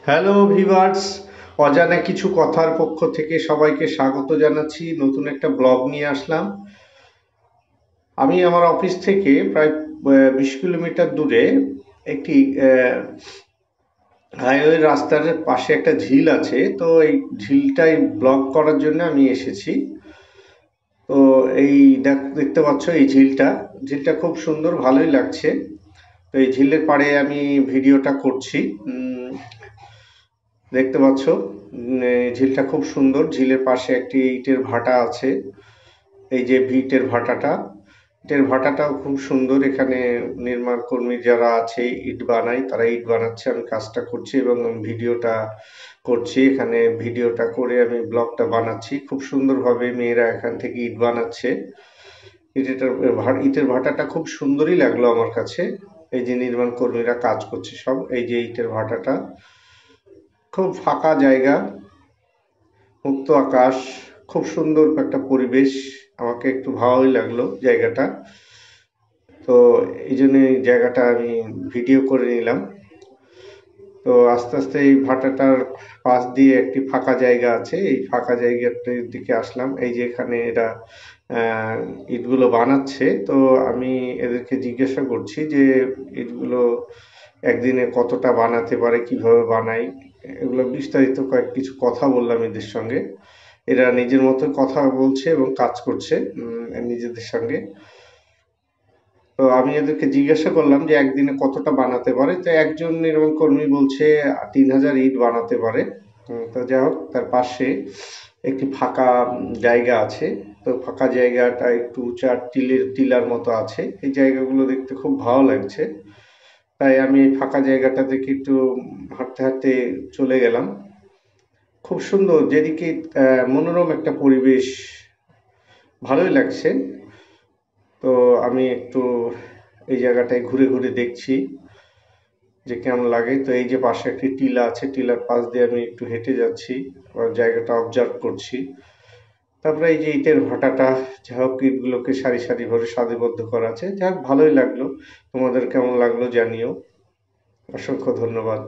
Hello viewers, অজানা কিছু কথার পক্ষ থেকে সবাইকে স্বাগত জানাচ্ছি। নতুন একটা ব্লগ নিয়ে আসলাম। আমি আমার অফিস থেকে প্রায় 20 কিলোমিটার দূরে একটি হাইওয়ে রাস্তার পাশে একটা ঝিল আছে। তো এই ঝিলটাই ব্লগ করার জন্য আমি এসেছি। তো এই দেখতে পাচ্ছ এই ঝিলটা ঝিলটা খুব সুন্দর, ভালোই লাগছে। তো এই ঝিলের পাড়ে আমি ভিডিওটা করছি। দেখতে পাচ্ছ এই ঝিলটা খুব সুন্দর। ঝিলের পাশে একটি ইটের ভাটা আছে। এই যে ইটের ভাটাটা, ইটের ভাটাটাও খুব সুন্দর। এখানে নির্মাণ কর্মী যারা আছে ইট বানায়, তারা ইট বানাচ্ছে, আমি কাজটা করছি এবং আমি ভিডিওটা করছি। এখানে ভিডিওটা করে আমি ব্লগটা বানাচ্ছি। খুব সুন্দরভাবে মেয়েরা এখান থেকে ইট বানাচ্ছে। ইটের ভাটাটা খুব সুন্দরই লাগলো আমার কাছে। এই যে নির্মাণ কর্মীরা কাজ করছে সব, এই যে ইটের ভাটাটা খুব ফাঁকা জায়গা, মুক্ত আকাশ, খুব সুন্দর একটা পরিবেশ। আমাকে একটু ভালোই লাগলো জায়গাটা। তো এই জন্য এই জায়গাটা আমি ভিডিও করে নিলাম। তো আস্তে আস্তে এই ভাটাটার পাশ দিয়ে একটি ফাঁকা জায়গা আছে, এই ফাঁকা জায়গাটার দিকে আসলাম। এই যে এখানে এরা ইটগুলো বানাচ্ছে। তো আমি এদেরকে জিজ্ঞাসা করছি যে ইটগুলো একদিনে কতটা বানাতে পারে, কিভাবে বানায়, এগুলো বিস্তারিত কিছু কথা বললাম এদের সঙ্গে। এরা নিজের মতো কথা বলছে এবং কাজ করছে নিজেদের সঙ্গে। তো আমি এদেরকে জিজ্ঞাসা করলাম যে একদিনে কতটা বানাতে পারে। তো একজন নির্মাণ কর্মী বলছে 3000 ইট বানাতে পারে। তো যাই হোক, তার পাশে একটি ফাঁকা জায়গা আছে। তো ফাঁকা জায়গাটা একটু উঁচা টিলার মতো আছে। এই জায়গাগুলো দেখতে খুব ভালো লাগছে। তাই আমি এই ফাঁকা জায়গাটা থেকে একটু হাঁটতে হাঁটতে চলে গেলাম। খুব সুন্দর, যেদিকে মনোরম একটা পরিবেশ, ভালোই লাগছে। তো আমি একটু এই জায়গাটায় ঘুরে ঘুরে দেখছি যে কেমন লাগে। তো এই যে পাশে একটি টিলা আছে, টিলার পাশ দিয়ে আমি একটু হেঁটে যাচ্ছি, জায়গাটা অবজার্ভ করছি। তারপরে এই যে ইটের ভাটাটা, যা হোক ইটগুলোকে সারি সারি ভাবে সারিবদ্ধ করা আছে, যাক ভালোই লাগলো। তোমাদের কেমন লাগলো জানিও। অসংখ্য ধন্যবাদ।